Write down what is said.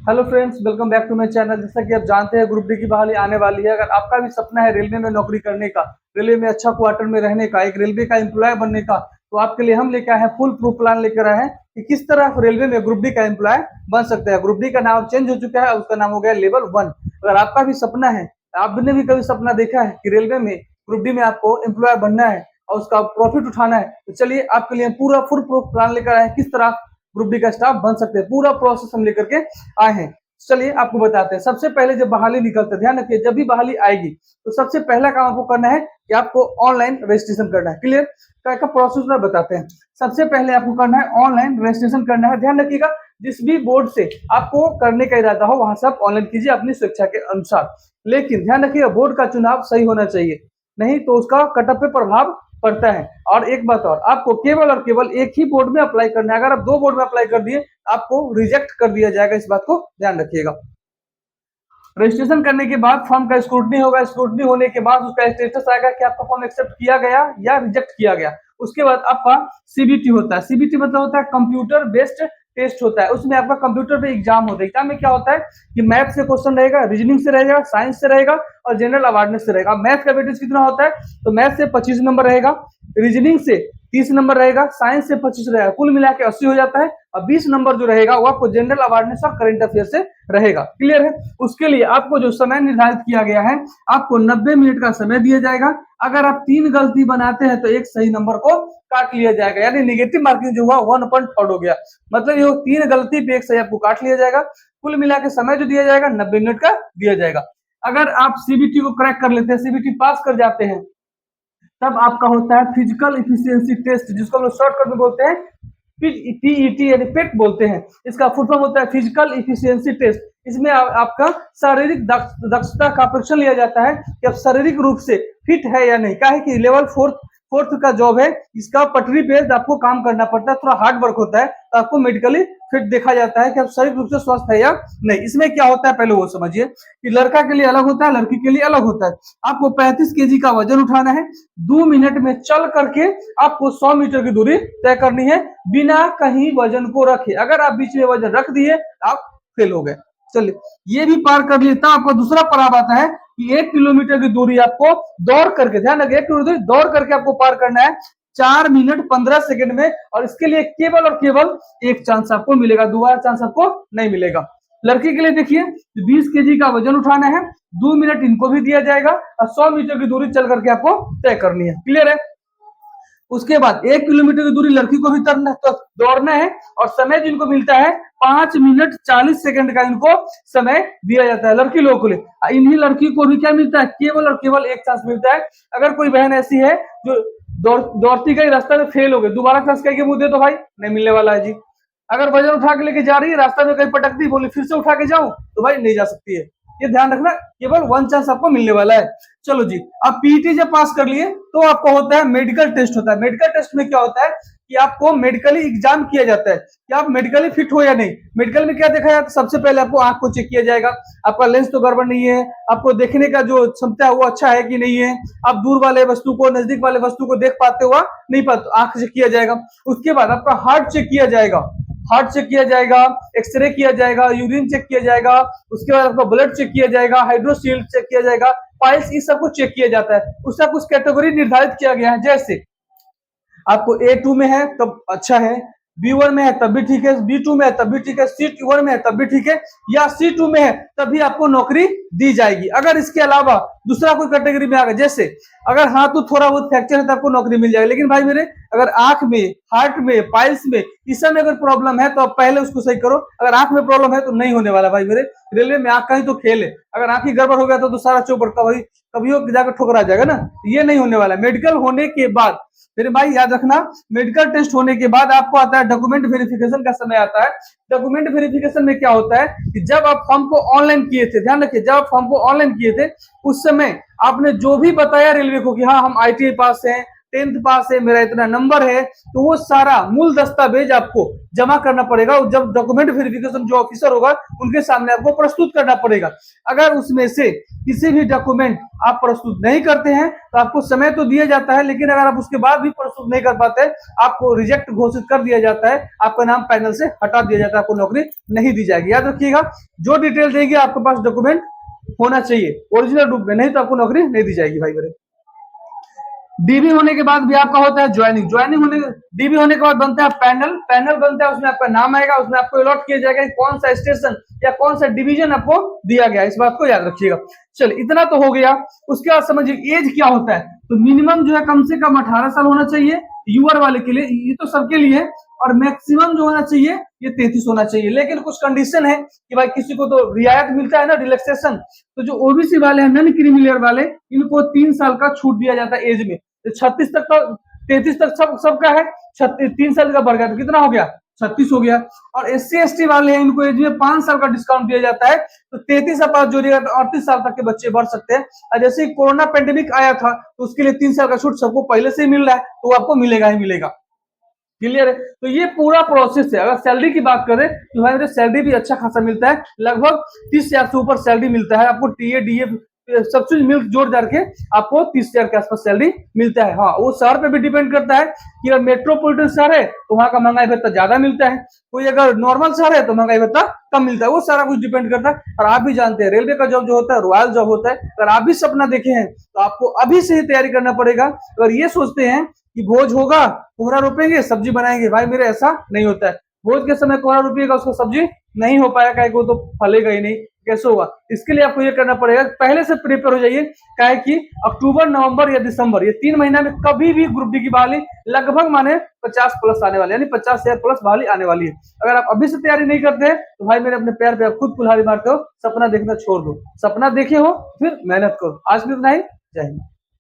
Hello friends, welcome back to my channel. जैसा कि आप जानते हैं, ग्रुप डी की बहाली आने वाली है। अगर आपका भी सपना है रेलवे में नौकरी करने का, रेलवे में अच्छा क्वार्टर में रहने का, एक रेलवे का एम्प्लॉय बनने का, तो आपके लिए हम लेकर आए हैं फुल प्रूफ प्लान लेकर आए हैं कि किस तरह आप रेलवे में ग्रुप डी का एम्प्लॉय बन सकते हैं। ग्रुप डी का नाम चेंज हो चुका है, उसका नाम हो गया लेवल 1। अगर आपका भी सपना है, आपने भी कभी सपना देखा है कि रेलवे में ग्रुप डी में आपको एम्प्लॉय बनना है और उसका प्रॉफिट उठाना है, तो चलिए आपके लिए पूरा फुल प्रूफ प्लान लेकर आए हैं किस तरह ग्रुप डी का स्टाफ बन सकते हैं। पूरा प्रोसेस हम लेकर के आए हैं। चलिए आपको बताते हैं। सबसे पहले जब बहाली निकलता है, ध्यान रखिए, जब भी बहाली आएगी तो सबसे पहला काम आपको करना है कि आपको ऑनलाइन रजिस्ट्रेशन करना है। क्लियर? का प्रोसेस में बताते हैं। सबसे पहले आपको करना है ऑनलाइन रजिस्ट्रेशन करना है। ध्यान रखिएगा, जिस भी बोर्ड से आपको करने का इरादा हो वहां से आप ऑनलाइन कीजिए अपनी स्वेच्छा के अनुसार। लेकिन ध्यान रखिएगा, बोर्ड का चुनाव सही होना चाहिए, नहीं तो उसका कटअप पे प्रभाव पड़ता है। और एक बात और, आपको केवल और केवल एक ही बोर्ड में अप्लाई करना है। अगर आप दो बोर्ड में अप्लाई कर दिए, आपको रिजेक्ट कर दिया जाएगा। इस बात को ध्यान रखिएगा। रजिस्ट्रेशन करने के बाद फॉर्म का स्क्रूटनी होगा। स्क्रूटनी होने के बाद उसका स्टेटस आएगा कि आपका फॉर्म एक्सेप्ट किया गया या रिजेक्ट किया गया। उसके बाद आपका सीबीटी होता है। सीबीटी मतलब होता है कंप्यूटर बेस्ड टेस्ट होता है। उसमें आपका कंप्यूटर पे एग्जाम होता है। एग्जाम में क्या होता है कि मैथ से क्वेश्चन रहेगा, रीजनिंग से रहेगा, साइंस से रहेगा और जनरल अवेयरनेस से रहेगा। मैथ का वेटेज कितना होता है? तो मैथ से 25 नंबर रहेगा, रीजनिंग से 30 नंबर रहेगा, साइंस से 25 रहेगा, कुल मिला के 80 हो जाता है। और 20 नंबर जो रहेगा वो आपको जनरल अवेयरनेस और करंट अफेयर से रहेगा। क्लियर है? उसके लिए आपको जो समय निर्धारित किया गया है, आपको 90 मिनट का समय दिया जाएगा। अगर आप 3 गलती बनाते हैं तो एक सही नंबर को काट लिया जाएगा, यानी निगेटिव मार्किंग जो हुआ 1/3 हो गया। मतलब ये 3 गलती पे एक सही आपको काट लिया जाएगा। कुल मिला के समय जो दिया जाएगा 90 मिनट का दिया जाएगा। अगर आप सीबीटी को क्रैक कर लेते हैं, सीबीटी पास कर जाते हैं, तब आपका होता है फिजिकल इफिशियंसी टेस्ट, जिसको हम लोग शॉर्टकट में बोलते हैं पीईटी यानी पेट बोलते हैं। इसका फुल फॉर्म होता है फिजिकल इफिशियंसी टेस्ट। इसमें आपका शारीरिक दक्षता का परीक्षण लिया जाता है कि आप शारीरिक रूप से फिट है या नहीं। क्या है कि लेवल फोर्थ का जॉब है, इसका पटरी पे आपको काम करना पड़ता है, थोड़ा हार्ड वर्क होता है, तो आपको मेडिकली फिट देखा जाता है कि आप शारीरिक रूप से स्वस्थ है या नहीं। इसमें क्या होता है पहले वो समझिए कि लड़का के लिए अलग होता है, लड़की के लिए अलग होता है। आपको 35 केजी का वजन उठाना है, 2 मिनट में चल करके आपको 100 मीटर की दूरी तय करनी है बिना कहीं वजन को रखे। अगर आप बीच में वजन रख दिए आप फेल हो गए। चलिए, ये भी पार कर लिए, तब आपका दूसरा पड़ाव आता है कि 1 किलोमीटर की दूरी आपको दौड़ करके, ध्यान रखिए, 1 किलोमीटर दौड़ करके आपको पार करना है 4 मिनट 15 सेकंड में। और इसके लिए केवल और केवल एक चांस आपको मिलेगा, दोबारा चांस आपको नहीं मिलेगा। लड़की के लिए देखिए, 20 केजी का वजन उठाना है, 2 मिनट इनको भी दिया जाएगा और 100 मीटर की दूरी चल करके आपको तय करनी है। क्लियर है? उसके बाद 1 किलोमीटर की दूरी लड़की को भी तो दौड़ना है और समय जिनको मिलता है 5 मिनट 40 सेकंड का इनको समय दिया जाता है लड़की लोगों को लिए। इन्हीं लड़की को भी क्या मिलता है? केवल और केवल एक चांस मिलता है। अगर कोई बहन ऐसी है जो दौड़ती गई रास्ता में फेल हो गई, दोबारा चांस कह के मुंह दे तो भाई नहीं मिलने वाला है जी। अगर वजन उठा के लेके जा रही है, रास्ता में कहीं पटक दी, बोली फिर से उठा के जाऊं, तो भाई नहीं जा सकती है। ये ध्यान रखना, केवल 1 चांस आपको मिलने वाला है। चलो जी, अब पीईटी जब पास कर लिए तो आपको होता है मेडिकल टेस्ट होता है। मेडिकल टेस्ट में क्या होता है कि आपको मेडिकली एग्जाम किया जाता है कि आप मेडिकली फिट हो या नहीं। मेडिकल में क्या देखा जाता है? सबसे पहले आपको आंख को चेक किया जाएगा, आपका लेंस तो गड़बड़ नहीं है, आपको देखने का जो क्षमता है वो अच्छा है कि नहीं है, आप दूर वाले वस्तु को नजदीक वाले वस्तु को देख पाते हो नहीं पाते, आंख चेक किया जाएगा। उसके बाद आपका हार्ट चेक किया जाएगा, हार्ट चेक किया जाएगा, एक्सरे किया जाएगा, यूरिन चेक किया जाएगा, उसके बाद आपका ब्लड चेक किया जाएगा, हाइड्रोसील चेक किया जाएगा, पाइल्स, इस सब कुछ चेक किया जाता है। उसका कुछ कैटेगरी निर्धारित किया गया है, जैसे आपको A2 में है तब अच्छा है, B1 में है तब भी ठीक है, B2 में है तब भी ठीक है, C1 में है तब भी ठीक है, या C2 में है तभी आपको नौकरी दी जाएगी। अगर इसके अलावा दूसरा कोई कैटेगरी में आ गया, जैसे अगर हाथ तो थोड़ा बहुत फ्रैक्चर है तो आपको नौकरी मिल जाएगी। लेकिन भाई मेरे, अगर आंख में, हार्ट में, पाइल्स में, इस सब में अगर प्रॉब्लम है तो आप पहले उसको सही करो। अगर आंख में प्रॉब्लम है तो नहीं होने वाला भाई मेरे। रेलवे में आंख का ही तो खेल है, अगर आंख ही गड़बड़ हो गया तो सारा चौपट का भाई कभी जाकर ठोकरा जाएगा ना। ये नहीं होने वाला। मेडिकल होने के बाद मेरे भाई याद रखना, मेडिकल टेस्ट होने के बाद आपको आता है डॉक्यूमेंट वेरिफिकेशन का समय आता है। डॉक्यूमेंट वेरिफिकेशन में क्या होता है कि जब आप फॉर्म को ऑनलाइन किए थे, ध्यान रखिए, जब आप फॉर्म को ऑनलाइन किए थे उस समय आपने जो भी बताया रेलवे को कि हाँ हम आईटीआई पास हैं, 10th पास है, मेरा इतना नंबर है, तो वो सारा मूल दस्तावेज आपको जमा करना पड़ेगा और जब डॉक्यूमेंट वेरिफिकेशन जो ऑफिसर होगा उनके सामने आपको प्रस्तुत करना पड़ेगा। अगर उसमें से किसी भी डॉक्यूमेंट आप प्रस्तुत नहीं करते हैं तो आपको समय तो दिया जाता है, लेकिन अगर आप उसके बाद भी प्रस्तुत नहीं कर पाते आपको रिजेक्ट घोषित कर दिया जाता है, आपका नाम पैनल से हटा दिया जाता है, आपको नौकरी नहीं दी जाएगी। याद रखिएगा, जो डिटेल देगी आपके पास डॉक्यूमेंट होना चाहिए ओरिजिनल रूप में, नहीं तो आपको नौकरी नहीं दी जाएगी भाई मेरे। डीबी होने के बाद भी आपका होता है ज्वाइनिंग। ज्वाइनिंग होने डीबी होने के बाद बनता है पैनल। पैनल बनता है, उसमें आपका नाम आएगा, उसमें आपको अलॉट किया जाएगा कि कौन सा स्टेशन या कौन सा डिवीजन आपको दिया गया, इस बात को याद रखिएगा। चलिए इतना तो हो गया। उसके बाद समझिए एज क्या होता है। तो मिनिमम जो है कम से कम 18 साल होना चाहिए यूआर वाले के लिए, ये तो सबके लिए, और मैक्सिमम जो होना चाहिए ये 33 होना चाहिए। लेकिन कुछ कंडीशन है कि भाई किसी को तो रियायत मिलता है ना, रिलैक्सेशन, तो जो ओबीसी वाले हैं, नॉन क्रीमी वाले, इनको 3 साल का छूट दिया जाता है एज में। 36 तक का, 33 तक सबका है, 3 साल का बढ़ गया तो कितना हो गया, 36 हो गया। और SC/ST वाले हैं, इनको एज में 5 साल का डिस्काउंट दिया जाता है, तो 33 से जोड़िएगा तो 38 साल तक के बच्चे बढ़ सकते हैं। और जैसे ही कोरोना पेंडेमिक आया था तो उसके लिए 3 साल का छूट सबको पहले से ही मिल रहा है, तो आपको मिलेगा ही मिलेगा। क्लियर है। तो ये पूरा प्रोसेस है। अगर सैलरी की बात करें तो भाई सैलरी भी अच्छा खासा मिलता है, लगभग 30,000 से ऊपर सैलरी मिलता है आपको। टीए DA सब चीज मिल जोड़ जाड़ के आपको 30,000 के आसपास सैलरी मिलता है। हाँ, वो शहर पे भी डिपेंड करता है कि अगर मेट्रोपॉलिटन शहर है तो वहां का महंगाई भत्ता ज्यादा मिलता है, कोई अगर नॉर्मल शहर है तो महंगाई भत्ता कम मिलता है। वो सारा कुछ डिपेंड करता है। और आप भी जानते हैं रेलवे का जॉब जो होता है रॉयल जॉब होता है। अगर आप भी सपना देखे हैं तो आपको अभी से ही तैयारी करना पड़ेगा। अगर ये सोचते हैं कि भोज होगा, कोहरा रोपेंगे, सब्जी बनाएंगे, भाई मेरे ऐसा नहीं होता है। भोज के समय कोहरा रोपिएगा, उसको सब्जी नहीं हो पाएगा, वो तो फलेगा ही नहीं, कैसे होगा। इसके लिए आपको ये करना पड़ेगा, पहले से प्रिपेयर हो जाइए। क्या है कि अक्टूबर, नवंबर या दिसंबर, ये 3 महीना में कभी भी ग्रुप डी की बहाली लगभग माने 50 प्लस आने वाले, यानी 50,000 प्लस बहाली आने वाली है। अगर आप अभी से तैयारी नहीं करते हैं तो भाई मेरे अपने पैर पे आप खुद कुल्हाड़ी मारते हो, सपना देखना छोड़ दो। सपना देखे हो फिर मेहनत करो। आज भी इतना ही, जय हिंद।